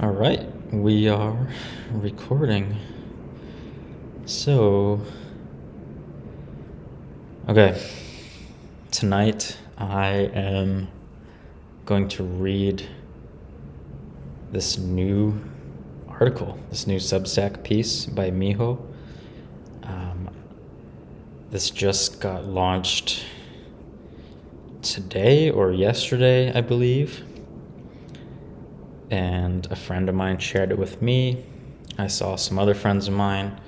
All right, we are recording. So, okay, tonight I am going to read this new article, this new Substack piece by Miho. This just got launched today or yesterday, I believe. And a friend of mine shared it with me. I saw some other friends of mine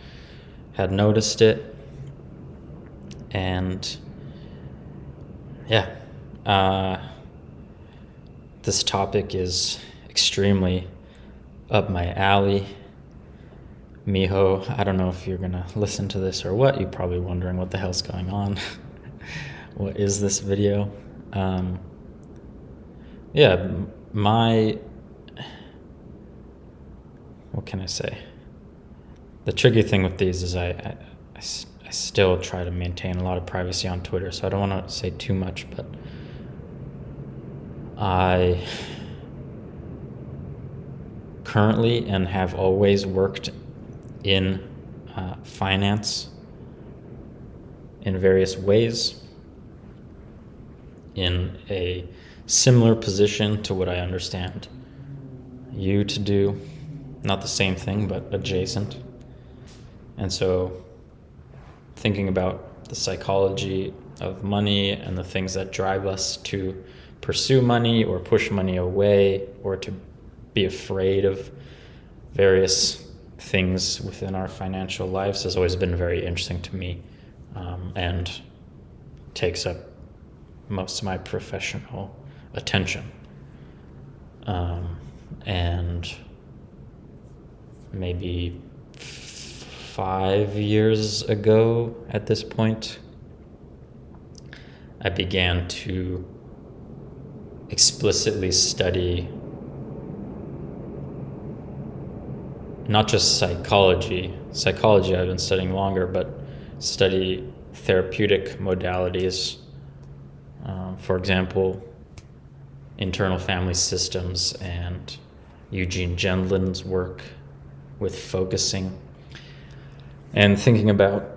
had noticed it. And this topic is extremely up my alley. Miho, I don't know if you're gonna listen to this or what. You're probably wondering what the hell's going on. What is this video? What can I say? The tricky thing with these is I still try to maintain a lot of privacy on Twitter, so I don't want to say too much, but I currently and have always worked in finance in various ways, in a similar position to what I understand you to do. Not the same thing, but adjacent. And so thinking about the psychology of money and the things that drive us to pursue money or push money away or to be afraid of various things within our financial lives has always been very interesting to me, and takes up most of my professional attention. And maybe 5 years ago at this point, I began to explicitly study not just psychology I've been studying longer, but study therapeutic modalities. For example, internal family systems and Eugene Gendlin's work with focusing, and thinking about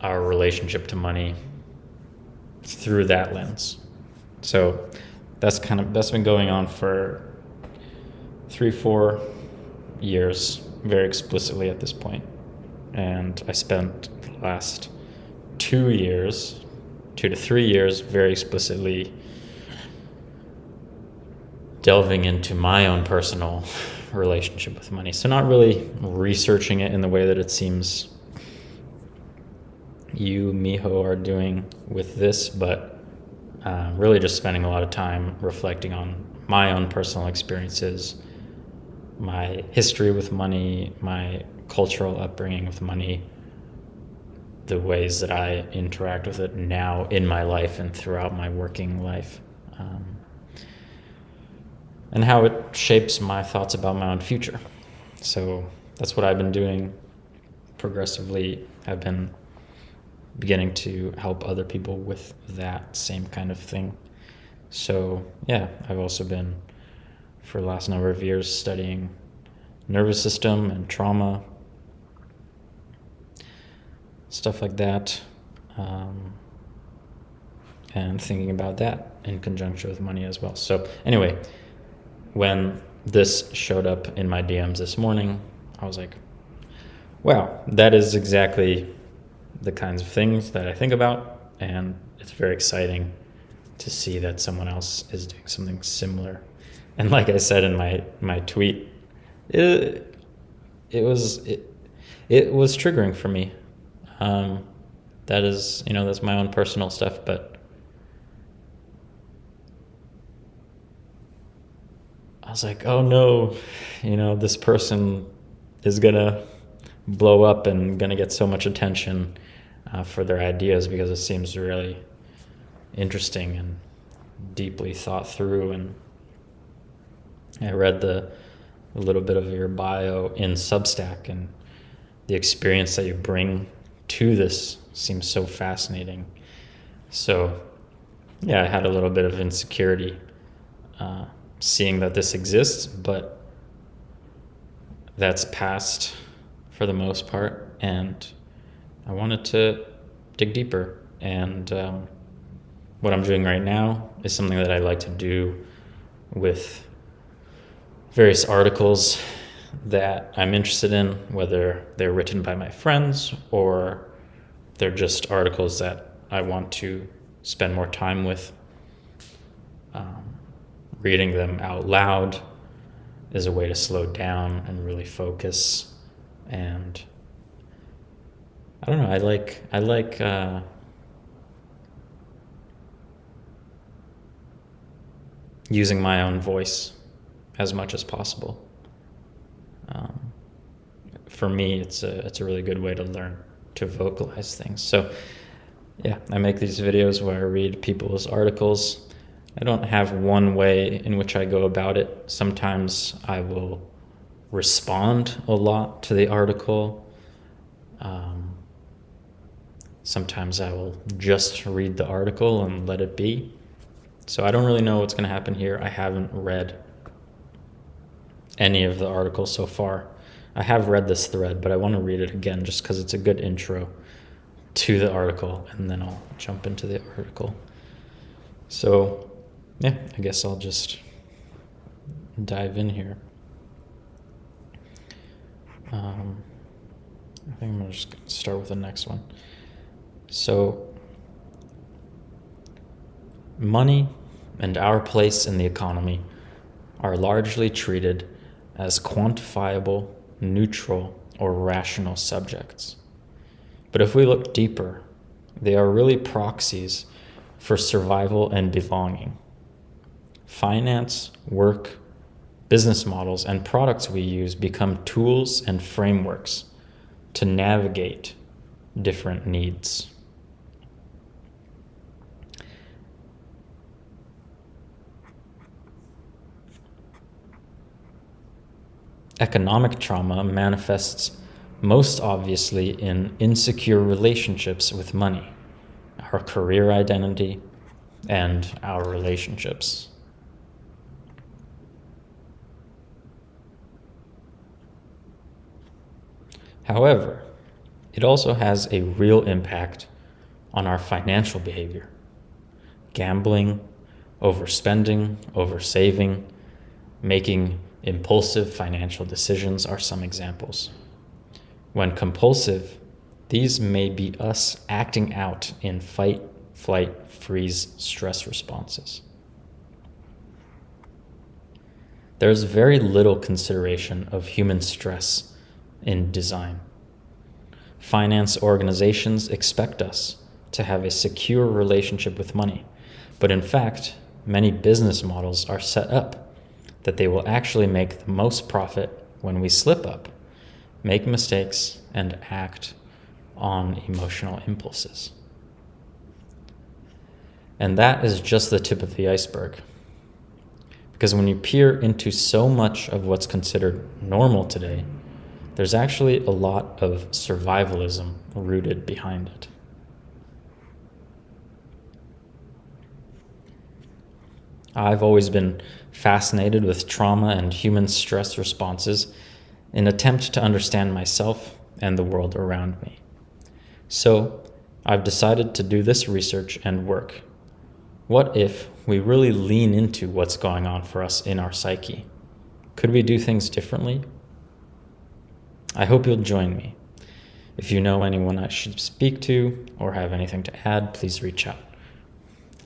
our relationship to money through that lens. So that's been going on for 3-4 years very explicitly at this point. And I spent the last 2 to 3 years very explicitly delving into my own personal relationship with money. So not really researching it in the way that it seems you, Miho, are doing with this, but really just spending a lot of time reflecting on my own personal experiences, my history with money, my cultural upbringing with money, the ways that I interact with it now in my life and throughout my working life, and how it shapes my thoughts about my own future. So that's what I've been doing progressively. I've been beginning to help other people with that same kind of thing. So yeah, I've also been, for the last number of years, studying nervous system and trauma, stuff like that, and thinking about that in conjunction with money as well. So anyway, when this showed up in my DMs this morning, I was like, wow, that is exactly the kinds of things that I think about, and it's very exciting to see that someone else is doing something similar. And like I said in my tweet, it was triggering for me. That is, that's my own personal stuff, but I was like, oh no, this person is gonna blow up and gonna get so much attention for their ideas because it seems really interesting and deeply thought through. And I read a little bit of your bio in Substack, and the experience that you bring to this seems so fascinating. So yeah, I had a little bit of insecurity seeing that this exists, but that's past for the most part, and I wanted to dig deeper. And what I'm doing right now is something that I like to do with various articles that I'm interested in, whether they're written by my friends or they're just articles that I want to spend more time with. Reading them out loud is a way to slow down and really focus. And I don't know, I like using my own voice as much as possible. For me, it's a really good way to learn to vocalize things. So yeah, I make these videos where I read people's articles. I don't have one way in which I go about it. Sometimes I will respond a lot to the article. Sometimes I will just read the article and let it be. So I don't really know what's going to happen here. I haven't read any of the articles so far. I have read this thread, but I want to read it again just because it's a good intro to the article, and then I'll jump into the article. So yeah, I guess I'll just dive in here. I think I'm going to just start with the next one. So, money and our place in the economy are largely treated as quantifiable, neutral, or rational subjects. But if we look deeper, they are really proxies for survival and belonging. Finance, work, business models, and products we use become tools and frameworks to navigate different needs. Economic trauma manifests most obviously in insecure relationships with money, our career identity, and our relationships. However, it also has a real impact on our financial behavior. Gambling, overspending, oversaving, making impulsive financial decisions are some examples. When compulsive, these may be us acting out in fight, flight, freeze, stress responses. There's very little consideration of human stress in design. Finance organizations expect us to have a secure relationship with money, but in fact, many business models are set up that they will actually make the most profit when we slip up, make mistakes, and act on emotional impulses. And that is just the tip of the iceberg. Because when you peer into so much of what's considered normal today, there's actually a lot of survivalism rooted behind it. I've always been fascinated with trauma and human stress responses in an attempt to understand myself and the world around me. So I've decided to do this research and work. What if we really lean into what's going on for us in our psyche? Could we do things differently? I hope you'll join me. If you know anyone I should speak to or have anything to add, please reach out.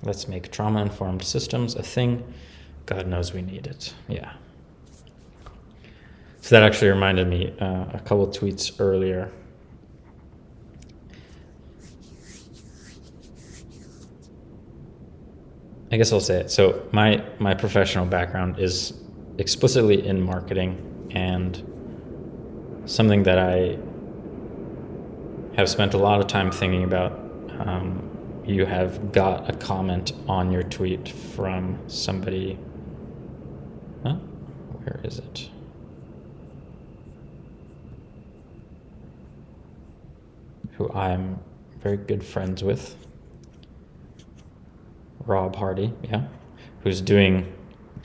Let's make trauma-informed systems a thing. God knows we need it. Yeah. So that actually reminded me a couple tweets earlier. I guess I'll say it. So my professional background is explicitly in marketing, and something that I have spent a lot of time thinking about. You have got a comment on your tweet from somebody. Where is it? Who I'm very good friends with. Rob Hardy, yeah, who's doing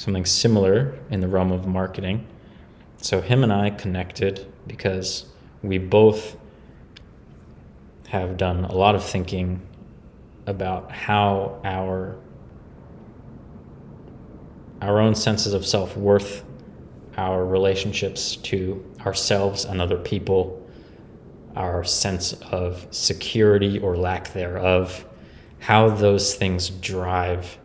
something similar in the realm of marketing. So him and I connected because we both have done a lot of thinking about how our own senses of self-worth, our relationships to ourselves and other people, our sense of security or lack thereof, how those things drive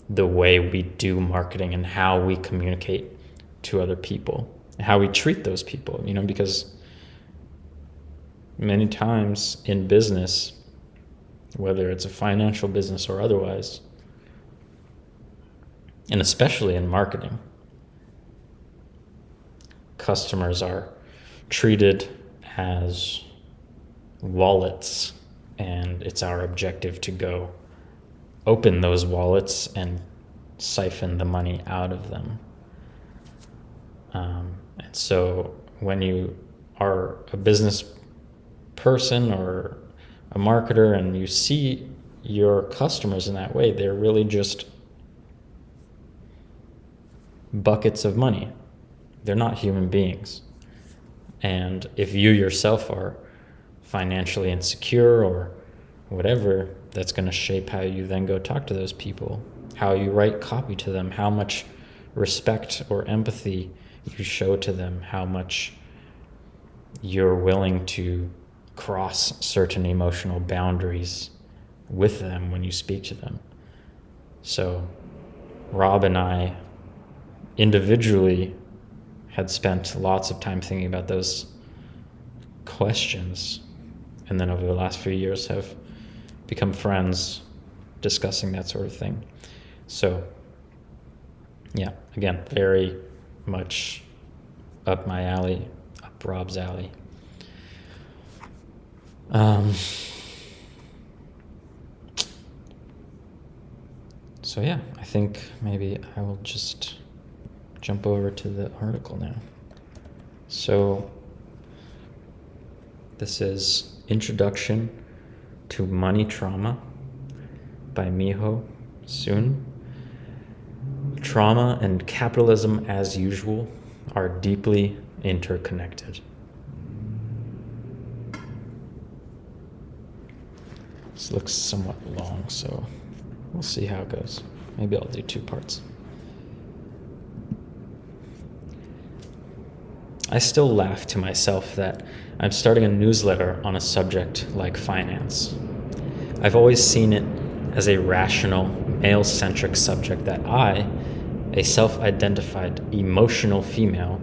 the way we do marketing and how we communicate to other people, and how we treat those people, because many times in business, whether it's a financial business or otherwise, and especially in marketing, customers are treated as wallets, and it's our objective to go open those wallets and siphon the money out of them. And so when you are a business person or a marketer and you see your customers in that way, they're really just buckets of money. They're not human beings. And if you yourself are financially insecure or whatever, that's going to shape how you then go talk to those people, how you write copy to them, how much respect or empathy you show to them, how much you're willing to cross certain emotional boundaries with them when you speak to them. So Rob and I individually had spent lots of time thinking about those questions, and then over the last few years have become friends discussing that sort of thing. So yeah, again, very much up my alley, up Rob's alley. So yeah, I think maybe I will just jump over to the article now. So this is Introduction to Money Trauma by Miho Soon. Trauma and capitalism, as usual, are deeply interconnected. This looks somewhat long, so we'll see how it goes. Maybe I'll do 2 parts. I still laugh to myself that I'm starting a newsletter on a subject like finance. I've always seen it as a rational, male-centric subject that I, a self-identified emotional female,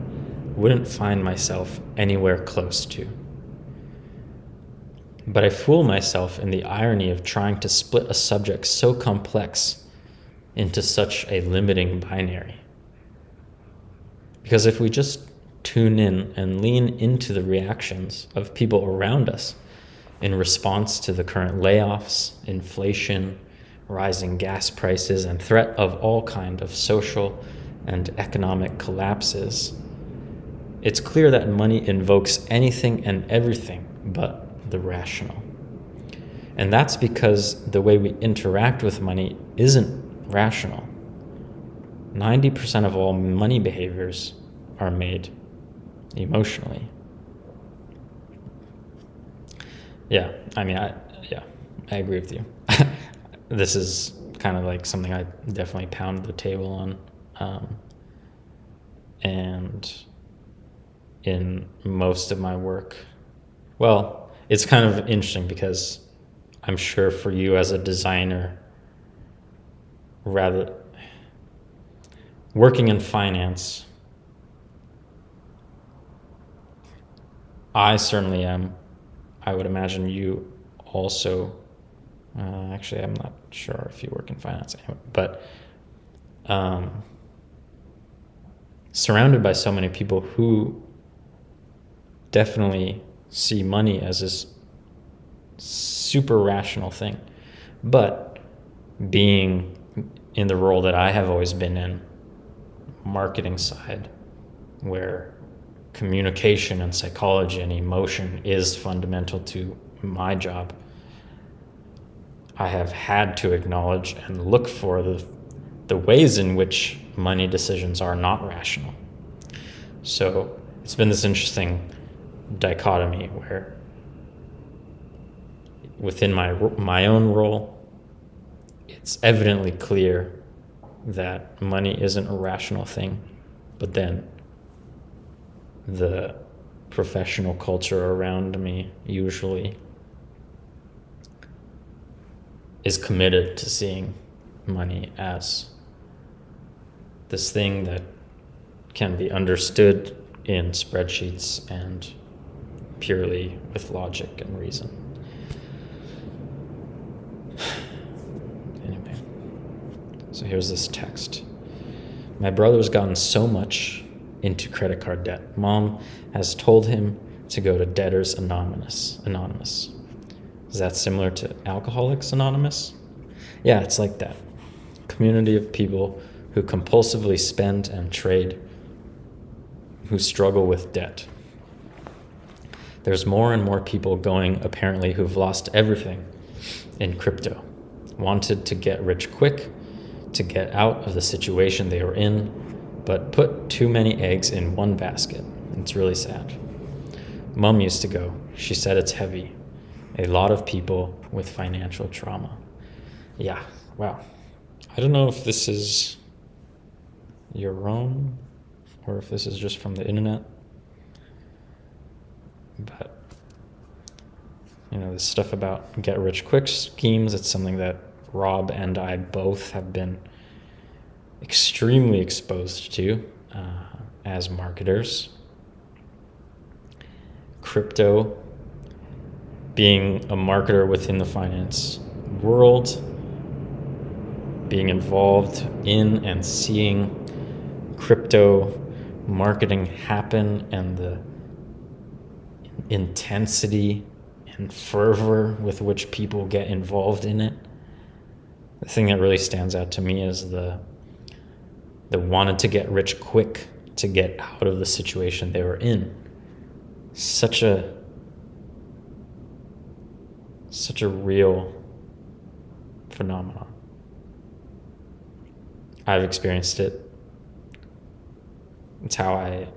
wouldn't find myself anywhere close to. But I fool myself in the irony of trying to split a subject so complex into such a limiting binary. Because if we just tune in and lean into the reactions of people around us in response to the current layoffs, inflation, rising gas prices, and threat of all kind of social and economic collapses, it's clear that money invokes anything and everything but the rational. And that's because the way we interact with money isn't rational. 90% of all money behaviors are made emotionally. Yeah, I agree with you. This is kind of like something I definitely pound the table on. And in most of my work, well, it's kind of interesting because I'm sure for you as a designer, rather working in finance, I certainly am. I would imagine you also. Actually, I'm not sure if you work in finance anyway, but surrounded by so many people who definitely see money as this super rational thing. But being in the role that I have always been in, marketing side, where communication and psychology and emotion is fundamental to my job, I have had to acknowledge and look for the the ways in which money decisions are not rational. So it's been this interesting dichotomy where within my own role, it's evidently clear that money isn't a rational thing, but then the professional culture around me usually is committed to seeing money as this thing that can be understood in spreadsheets and purely with logic and reason. Anyway, so here's this text. My brother's gotten so much into credit card debt. Mom has told him to go to Debtors Anonymous. Is that similar to Alcoholics Anonymous? Yeah, it's like that. Community of people who compulsively spend and trade, who struggle with debt. There's more and more people going, apparently, who've lost everything in crypto, wanted to get rich quick, to get out of the situation they were in, but put too many eggs in one basket. It's really sad. Mom used to go. She said it's heavy. A lot of people with financial trauma. Yeah, wow. I don't know if this is your own or if this is just from the internet. But, this stuff about get rich quick schemes, it's something that Rob and I both have been extremely exposed to as marketers. Crypto, being a marketer within the finance world, being involved in and seeing crypto marketing happen and the intensity and fervor with which people get involved in it. The thing that really stands out to me is the wanted to get rich quick to get out of the situation they were in. Such a real phenomenon. I've experienced it. It's how I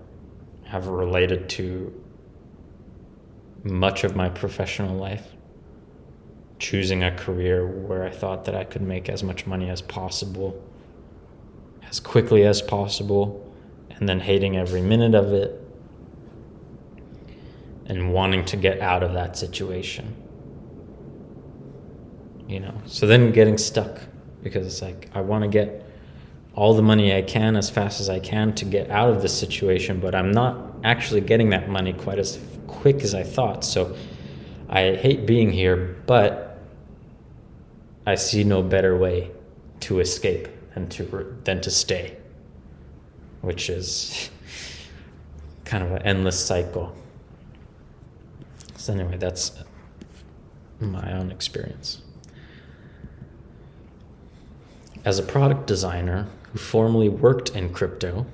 have related to much of my professional life. Choosing a career where I thought that I could make as much money as possible, as quickly as possible, and then hating every minute of it and wanting to get out of that situation. So then getting stuck because it's like, I want to get all the money I can as fast as I can to get out of this situation, but I'm not actually getting that money quite as quick as I thought. So I hate being here, but I see no better way to escape than to stay, which is kind of an endless cycle. So anyway, that's my own experience. As a product designer who formerly worked in crypto,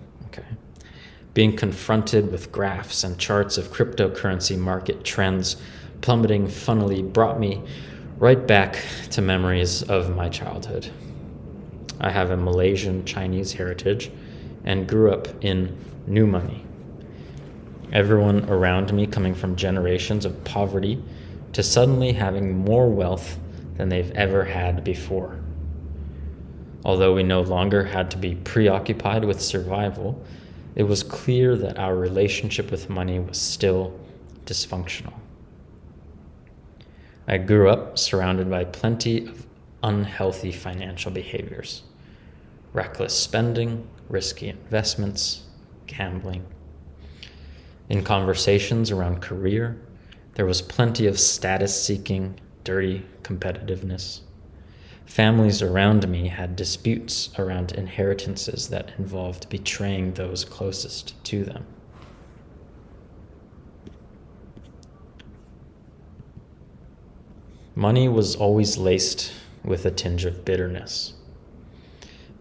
being confronted with graphs and charts of cryptocurrency market trends plummeting funnily brought me right back to memories of my childhood. I have a Malaysian Chinese heritage and grew up in new money. Everyone around me coming from generations of poverty to suddenly having more wealth than they've ever had before. Although we no longer had to be preoccupied with survival, it was clear that our relationship with money was still dysfunctional. I grew up surrounded by plenty of unhealthy financial behaviors: reckless spending, risky investments, gambling. In conversations around career, there was plenty of status-seeking, dirty competitiveness. Families around me had disputes around inheritances that involved betraying those closest to them. Money was always laced with a tinge of bitterness.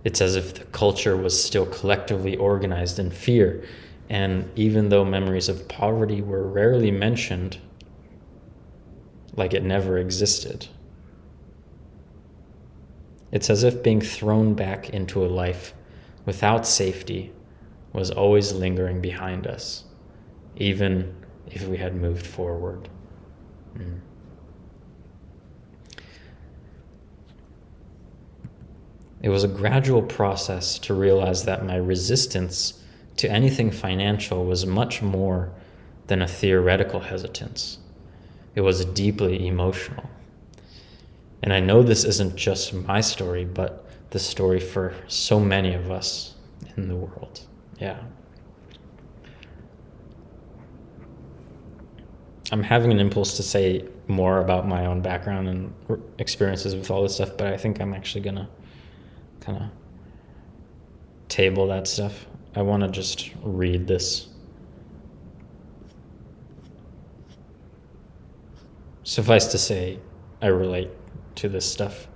It's as if the culture was still collectively organized in fear, and even though memories of poverty were rarely mentioned, like it never existed. It's as if being thrown back into a life without safety was always lingering behind us, even if we had moved forward. It was a gradual process to realize that my resistance to anything financial was much more than a theoretical hesitance. It was deeply emotional. And I know this isn't just my story, but the story for so many of us in the world. Yeah. I'm having an impulse to say more about my own background and experiences with all this stuff, but I think I'm actually gonna kind of table that stuff. I want to just read this. Suffice to say, I relate to this stuff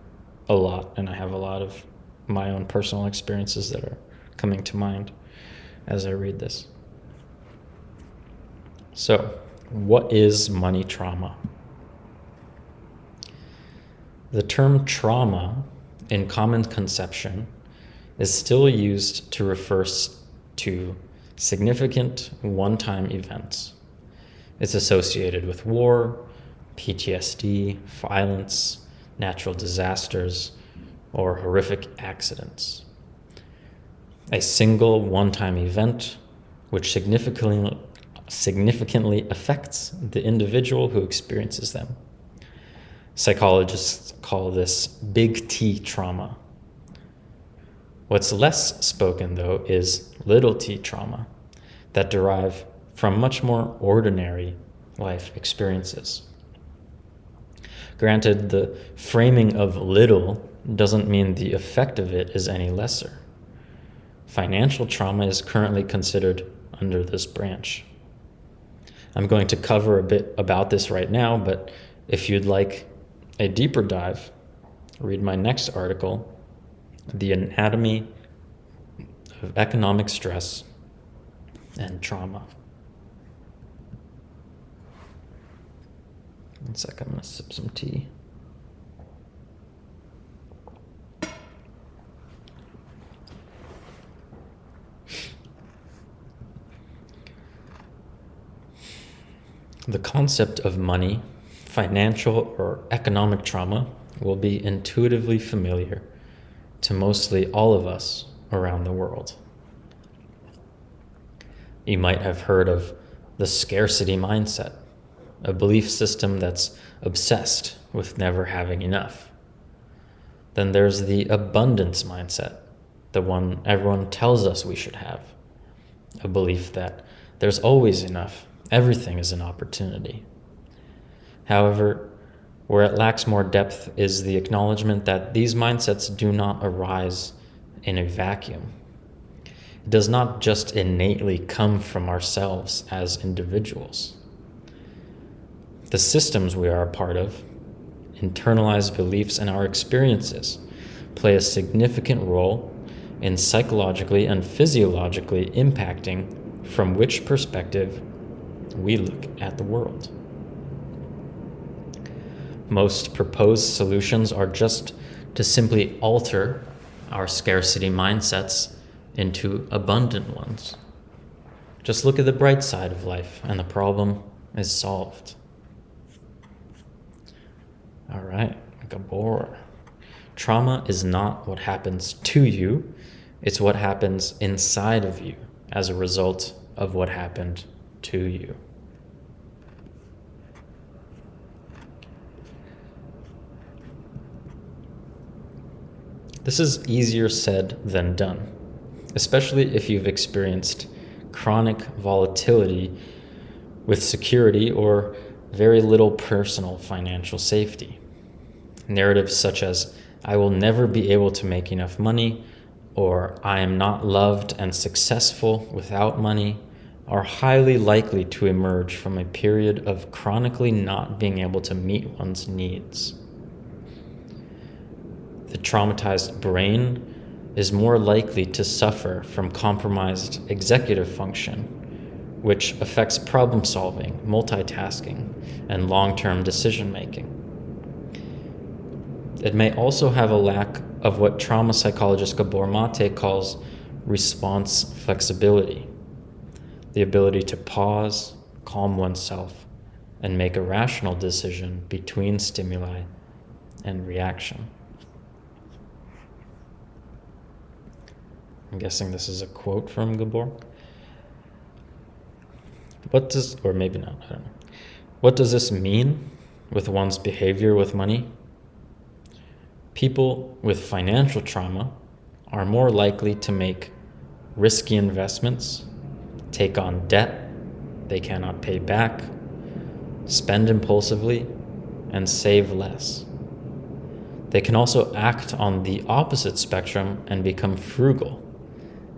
a lot, and I have a lot of my own personal experiences that are coming to mind as I read this. So, what is money trauma? The term trauma, in common conception, is still used to refer to significant one-time events. It's associated with war, PTSD, violence, natural disasters, or horrific accidents. A single one-time event which significantly affects the individual who experiences them. Psychologists call this big T trauma. What's less spoken, though, is little t trauma that derive from much more ordinary life experiences. Granted, the framing of little doesn't mean the effect of it is any lesser. Financial trauma is currently considered under this branch. I'm going to cover a bit about this right now, but if you'd like a deeper dive, read my next article, The Anatomy of Economic Stress and Trauma. One sec, I'm gonna sip some tea. The concept of money, financial or economic trauma will be intuitively familiar to mostly all of us around the world. You might have heard of the scarcity mindset, a belief system that's obsessed with never having enough. Then there's the abundance mindset, the one everyone tells us we should have, a belief that there's always enough, everything is an opportunity. However, where it lacks more depth is the acknowledgement that these mindsets do not arise in a vacuum. It does not just innately come from ourselves as individuals. The systems we are a part of, internalized beliefs, and our experiences play a significant role in psychologically and physiologically impacting from which perspective we look at the world. Most proposed solutions are just to simply alter our scarcity mindsets into abundant ones. Just look at the bright side of life and the problem is solved. All right, Gabor. Trauma is not what happens to you, it's what happens inside of you as a result of what happened to you. This is easier said than done, especially if you've experienced chronic volatility with security or very little personal financial safety. Narratives such as, I will never be able to make enough money, or I am not loved and successful without money, are highly likely to emerge from a period of chronically not being able to meet one's needs. The traumatized brain is more likely to suffer from compromised executive function, which affects problem solving, multitasking, and long-term decision making. It may also have a lack of what trauma psychologist Gabor Mate calls response flexibility, the ability to pause, calm oneself, and make a rational decision between stimuli and reaction. I'm guessing this is a quote from Gabor. Or maybe not, I don't know. What does this mean with one's behavior with money? People with financial trauma are more likely to make risky investments, take on debt they cannot pay back, spend impulsively, and save less. They can also act on the opposite spectrum and become frugal,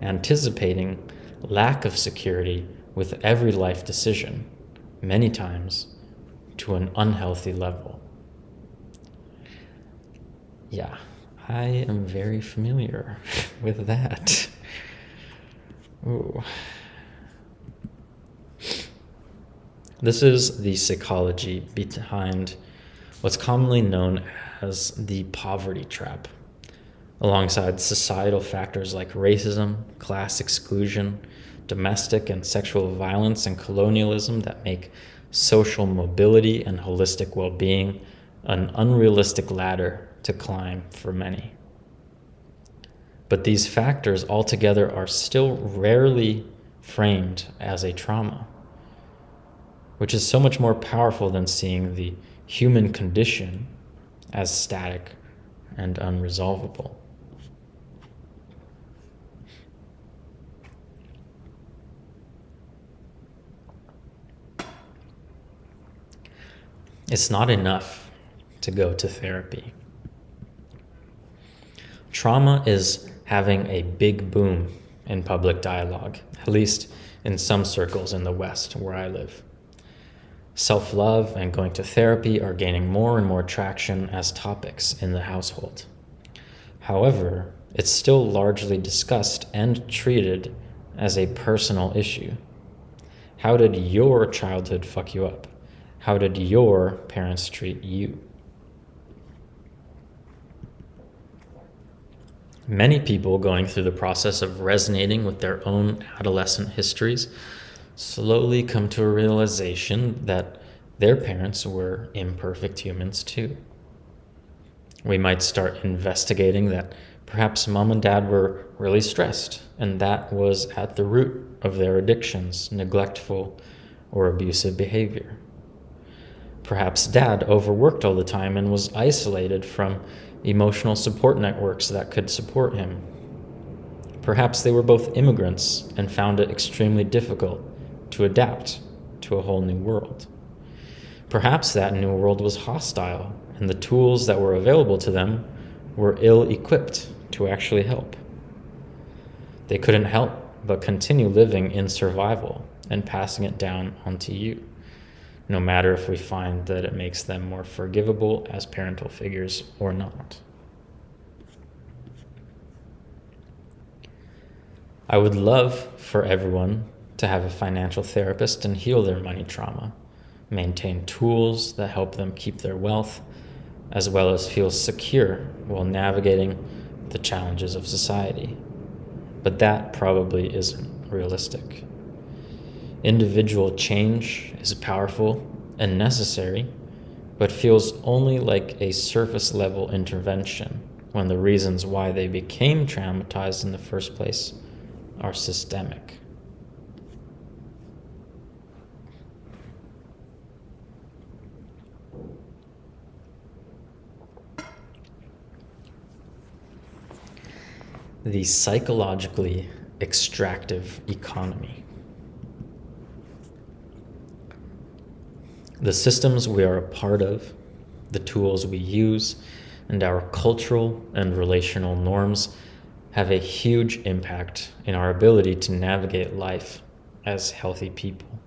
anticipating lack of security with every life decision, many times to an unhealthy level. Yeah, I am very familiar with that. Ooh. This is the psychology behind what's commonly known as the poverty trap, alongside societal factors like racism, class exclusion, domestic and sexual violence, and colonialism that make social mobility and holistic well-being an unrealistic ladder to climb for many. But these factors altogether are still rarely framed as a trauma, which is so much more powerful than seeing the human condition as static and unresolvable. It's not enough to go to therapy. Trauma is having a big boom in public dialogue, at least in some circles in the West where I live. Self-love and going to therapy are gaining more and more traction as topics in the household. However, it's still largely discussed and treated as a personal issue. How did your childhood fuck you up? How did your parents treat you? Many people going through the process of resonating with their own adolescent histories slowly come to a realization that their parents were imperfect humans too. We might start investigating that perhaps mom and dad were really stressed, and that was at the root of their addictions, neglectful, or abusive behavior. Perhaps dad overworked all the time and was isolated from emotional support networks that could support him. Perhaps they were both immigrants and found it extremely difficult to adapt to a whole new world. Perhaps that new world was hostile, and the tools that were available to them were ill-equipped to actually help. They couldn't help but continue living in survival and passing it down onto you, no matter if we find that it makes them more forgivable as parental figures or not. I would love for everyone to have a financial therapist and heal their money trauma, maintain tools that help them keep their wealth, as well as feel secure while navigating the challenges of society. But that probably isn't realistic. Individual change is powerful and necessary, but feels only like a surface level intervention when the reasons why they became traumatized in the first place are systemic. The psychologically extractive economy. The systems we are a part of, the tools we use, and our cultural and relational norms have a huge impact in our ability to navigate life as healthy people.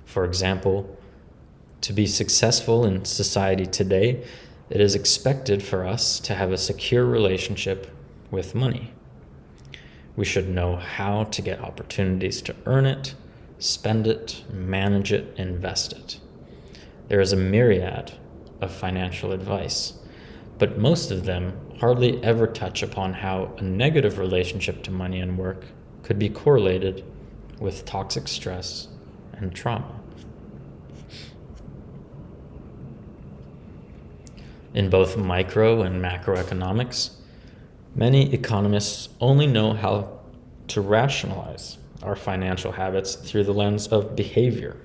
For example, to be successful in society today, it is expected for us to have a secure relationship with money. We should know how to get opportunities to earn it, spend it, manage it, invest it. There is a myriad of financial advice, but most of them hardly ever touch upon how a negative relationship to money and work could be correlated with toxic stress and trauma. In both micro and macroeconomics, many economists only know how to rationalize our financial habits through the lens of behavior,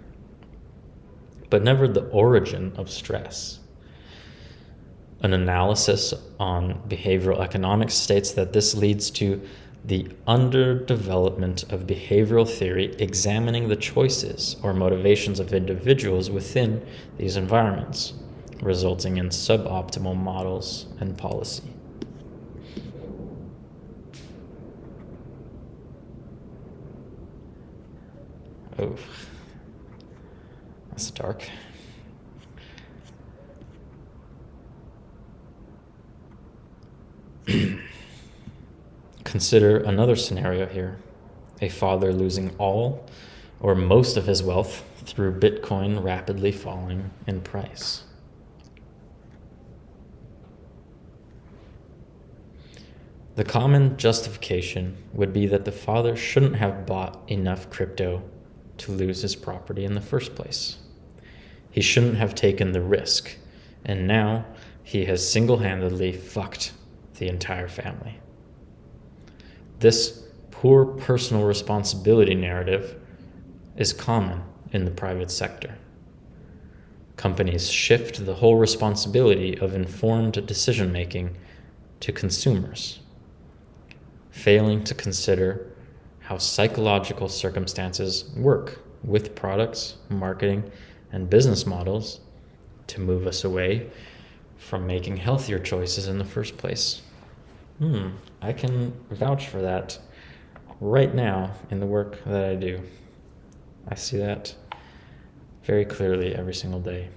but never the origin of stress. An analysis on behavioral economics states that this leads to the underdevelopment of behavioral theory examining the choices or motivations of individuals within these environments, resulting in suboptimal models and policy. Oh, that's dark. Consider another scenario here. A father losing all or most of his wealth through Bitcoin rapidly falling in price. The common justification would be that the father shouldn't have bought enough crypto to lose his property in the first place. He shouldn't have taken the risk, and now he has single-handedly fucked the entire family. This poor personal responsibility narrative is common in the private sector. Companies shift the whole responsibility of informed decision-making to consumers, failing to consider how psychological circumstances work with products, marketing, and business models to move us away from making healthier choices in the first place. I can vouch for that right now in the work that I do. I see that very clearly every single day.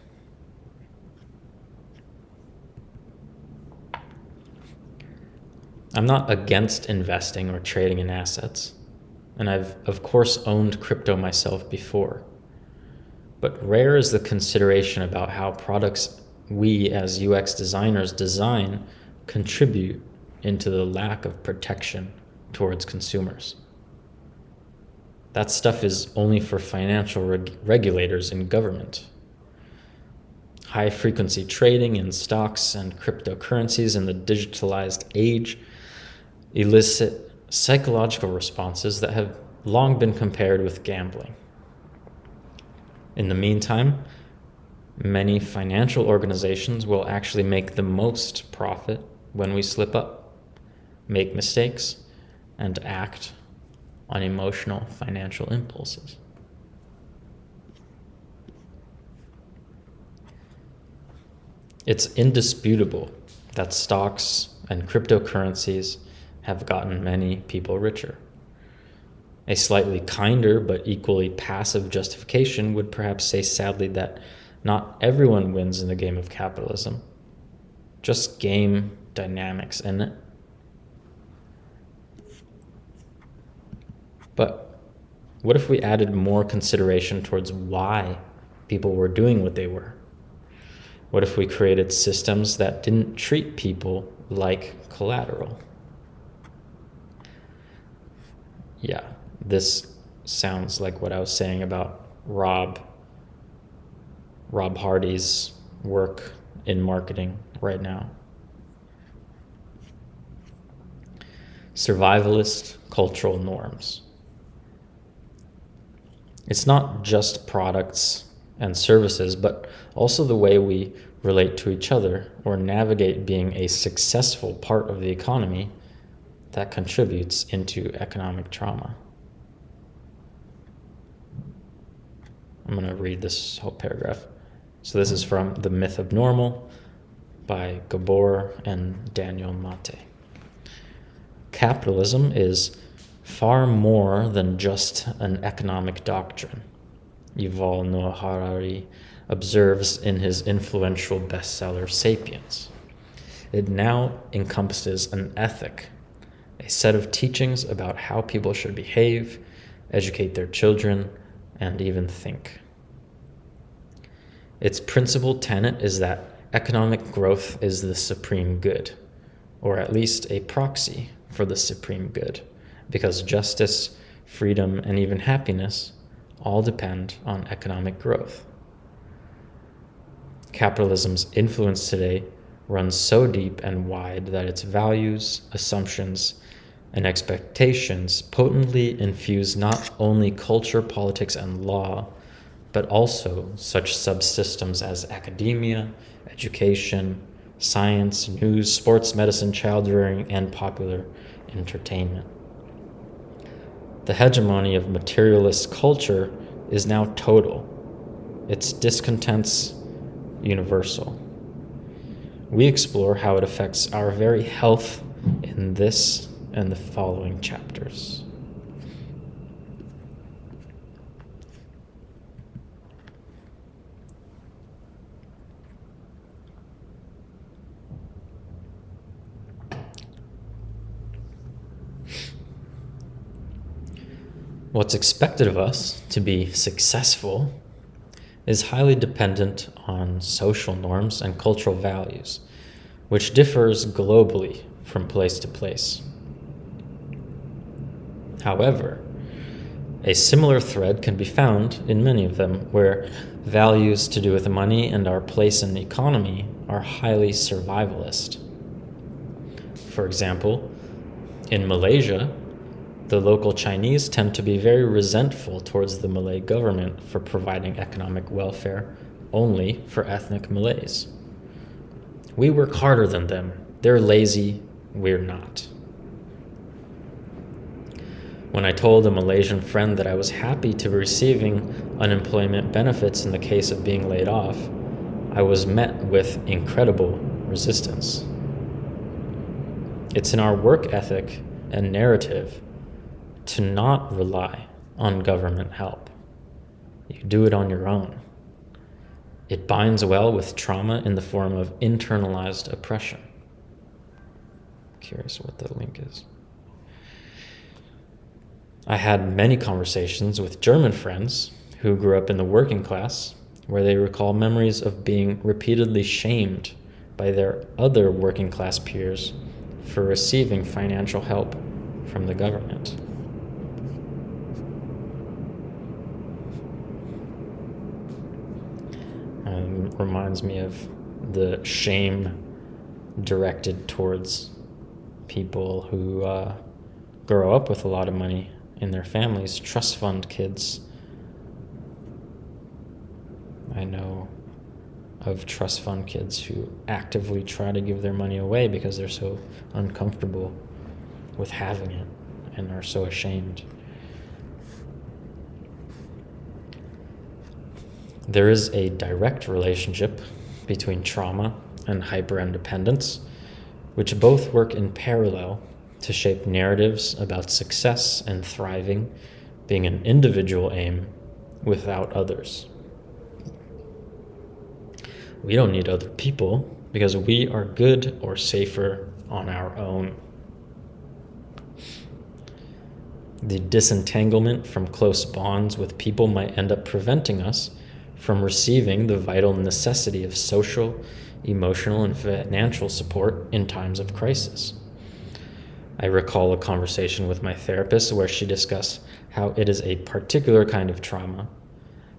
I'm not against investing or trading in assets, and I've of course owned crypto myself before. But rare is the consideration about how products we as UX designers design contribute into the lack of protection towards consumers. That stuff is only for financial regulators and government. High-frequency trading in stocks and cryptocurrencies in the digitalized age elicit psychological responses that have long been compared with gambling. In the meantime, many financial organizations will actually make the most profit when we slip up, make mistakes, and act on emotional financial impulses. It's indisputable that stocks and cryptocurrencies have gotten many people richer. A slightly kinder but equally passive justification would perhaps say sadly that not everyone wins in the game of capitalism, just game dynamics in it. But what if we added more consideration towards why people were doing what they were? What if we created systems that didn't treat people like collateral? Yeah, this sounds like what I was saying about Rob Hardy's work in marketing right now. Survivalist cultural norms. It's not just products and services, but also the way we relate to each other or navigate being a successful part of the economy that contributes into economic trauma. I'm going to read this whole paragraph. So this is from The Myth of Normal by Gabor and Daniel Mate. Capitalism is far more than just an economic doctrine, Yuval Noah Harari observes in his influential bestseller *Sapiens*. It now encompasses an ethic, a set of teachings about how people should behave, educate their children, and even think. Its principal tenet is that economic growth is the supreme good, or at least a proxy for the supreme good, because justice, freedom, and even happiness all depend on economic growth. Capitalism's influence today runs so deep and wide that its values, assumptions, and expectations potently infuse not only culture, politics, and law, but also such subsystems as academia, education, science, news, sports, medicine, child-rearing, and popular entertainment. The hegemony of materialist culture is now total. Its discontent's universal. We explore how it affects our very health in this and the following chapters. What's expected of us to be successful is highly dependent on social norms and cultural values, which differs globally from place to place. However, a similar thread can be found in many of them, where values to do with money and our place in the economy are highly survivalist. For example, in Malaysia, the local Chinese tend to be very resentful towards the Malay government for providing economic welfare only for ethnic Malays. We work harder than them. They're lazy, we're not. When I told a Malaysian friend that I was happy to be receiving unemployment benefits in the case of being laid off, I was met with incredible resistance. It's in our work ethic and narrative to not rely on government help. You do it on your own. It binds well with trauma in the form of internalized oppression. Curious what the link is. I had many conversations with German friends who grew up in the working class, where they recall memories of being repeatedly shamed by their other working class peers for receiving financial help from the government. Reminds me of the shame directed towards people who grow up with a lot of money in their families, trust fund kids. I know of trust fund kids who actively try to give their money away because they're so uncomfortable with having it and are so ashamed. There is a direct relationship between trauma and hyperindependence, which both work in parallel to shape narratives about success and thriving being an individual aim without others. We don't need other people because we are good or safer on our own. The disentanglement from close bonds with people might end up preventing us from receiving the vital necessity of social, emotional, and financial support in times of crisis. I recall a conversation with my therapist where she discussed how it is a particular kind of trauma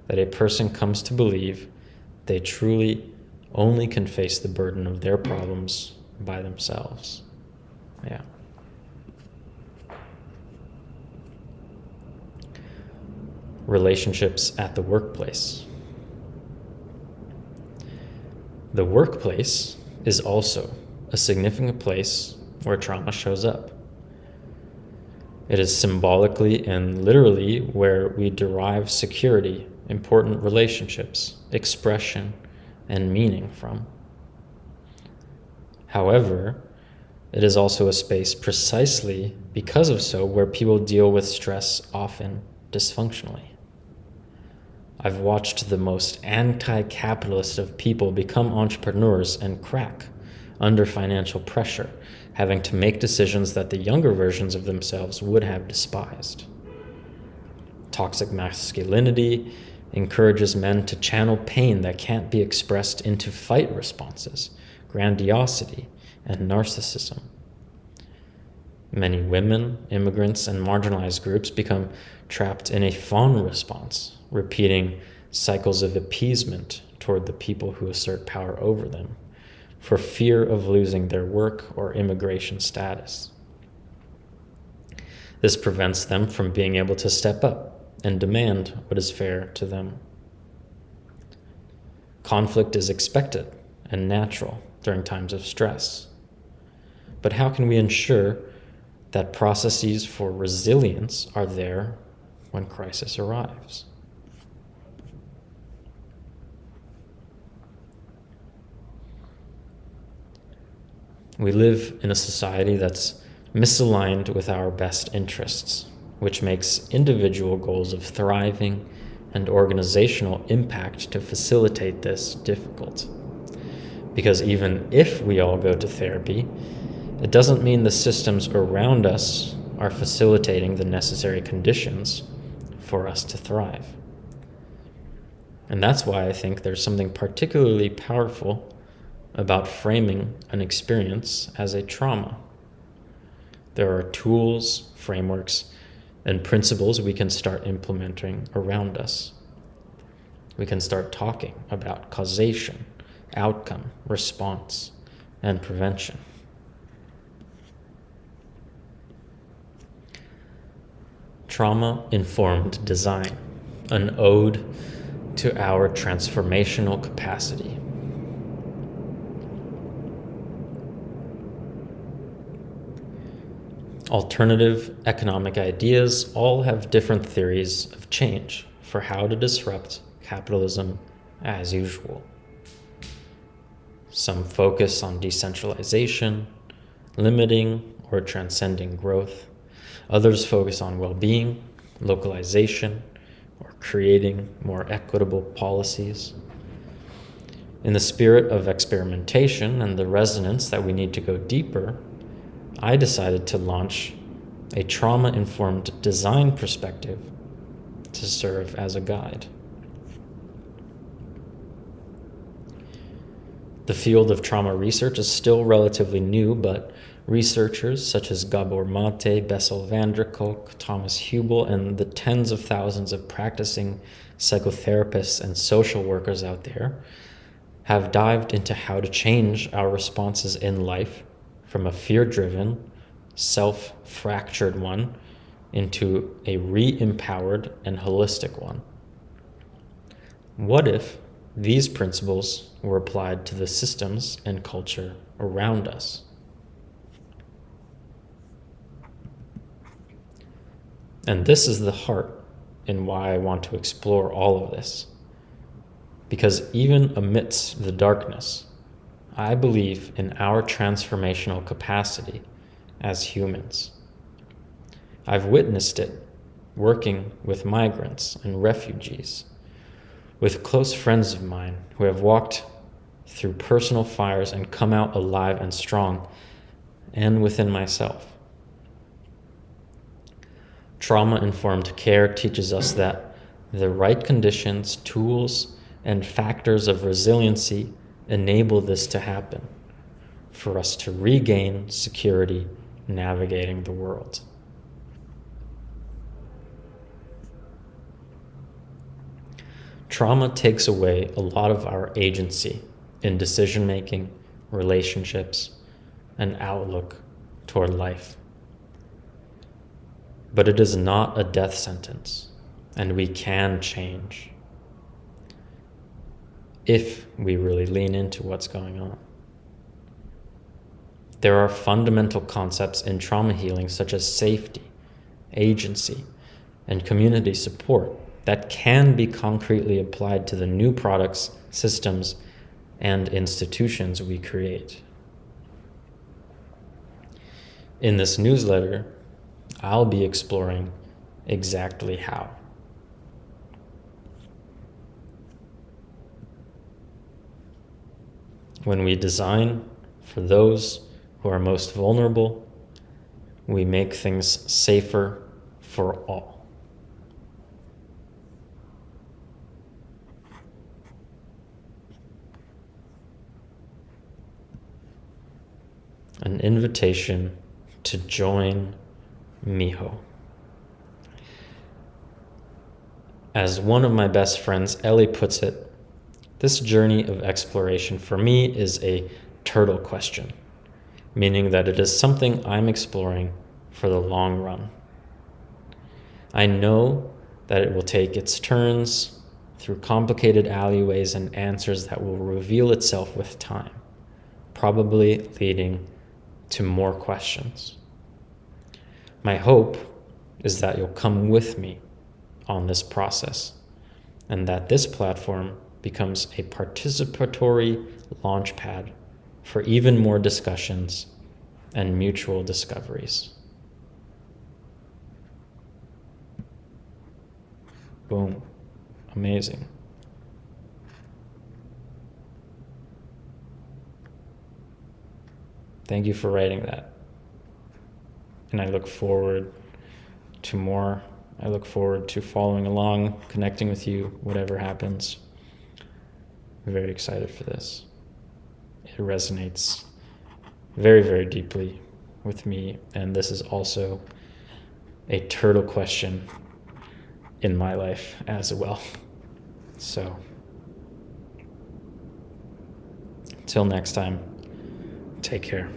that a person comes to believe they truly only can face the burden of their problems by themselves. Yeah. Relationships at the workplace. The workplace is also a significant place where trauma shows up. It is symbolically and literally where we derive security, important relationships, expression, and meaning from. However, it is also a space precisely because of so where people deal with stress often dysfunctionally. I've watched the most anti-capitalist of people become entrepreneurs and crack under financial pressure, having to make decisions that the younger versions of themselves would have despised. Toxic masculinity, encourages men to channel pain that can't be expressed into fight responses, grandiosity, and narcissism. Many women, immigrants, and marginalized groups become trapped in a fawn response, repeating cycles of appeasement toward the people who assert power over them, for fear of losing their work or immigration status. This prevents them from being able to step up and demand what is fair to them. Conflict is expected and natural during times of stress. But how can we ensure that processes for resilience are there when crisis arrives? We live in a society that's misaligned with our best interests, which makes individual goals of thriving and organizational impact to facilitate this difficult. Because even if we all go to therapy, it doesn't mean the systems around us are facilitating the necessary conditions for us to thrive. And that's why I think there's something particularly powerful about framing an experience as a trauma. There are tools, frameworks, and principles we can start implementing around us. We can start talking about causation, outcome, response, and prevention. Trauma-informed design, an ode to our transformational capacity. Alternative economic ideas all have different theories of change for how to disrupt capitalism as usual. Some focus on decentralization, limiting or transcending growth. Others focus on well-being, localization, or creating more equitable policies. In the spirit of experimentation and the resonance that we need to go deeper, I decided to launch a trauma-informed design perspective to serve as a guide. The field of trauma research is still relatively new, but researchers such as Gabor Mate, Bessel van der Kolk, Thomas Hubel, and the tens of thousands of practicing psychotherapists and social workers out there have dived into how to change our responses in life from a fear-driven, self-fractured one into a re-empowered and holistic one. What if these principles were applied to the systems and culture around us? And this is the heart in why I want to explore all of this. Because even amidst the darkness, I believe in our transformational capacity as humans. I've witnessed it working with migrants and refugees, with close friends of mine who have walked through personal fires and come out alive and strong, and within myself. Trauma-informed care teaches us that the right conditions, tools, and factors of resiliency enable this to happen, for us to regain security navigating the world. Trauma takes away a lot of our agency in decision-making, relationships, and outlook toward life. But it is not a death sentence, and we can change if we really lean into what's going on. There are fundamental concepts in trauma healing such as safety, agency, and community support that can be concretely applied to the new products, systems, and institutions we create. In this newsletter, I'll be exploring exactly how. When we design for those who are most vulnerable, we make things safer for all. an invitation to join Miho. As one of my best friends, Ellie, puts it, this journey of exploration for me is a turtle question, meaning that it is something I'm exploring for the long run. I know that it will take its turns through complicated alleyways and answers that will reveal itself with time, probably leading to more questions. My hope is that you'll come with me on this process, and that this platform becomes a participatory launchpad for even more discussions and mutual discoveries. Boom. Amazing. Thank you for writing that. And I look forward to more. I look forward to following along, connecting with you, whatever happens. I'm very excited for this. It resonates very, very deeply with me, and this is also a turtle question in my life as well. So, till next time, take care.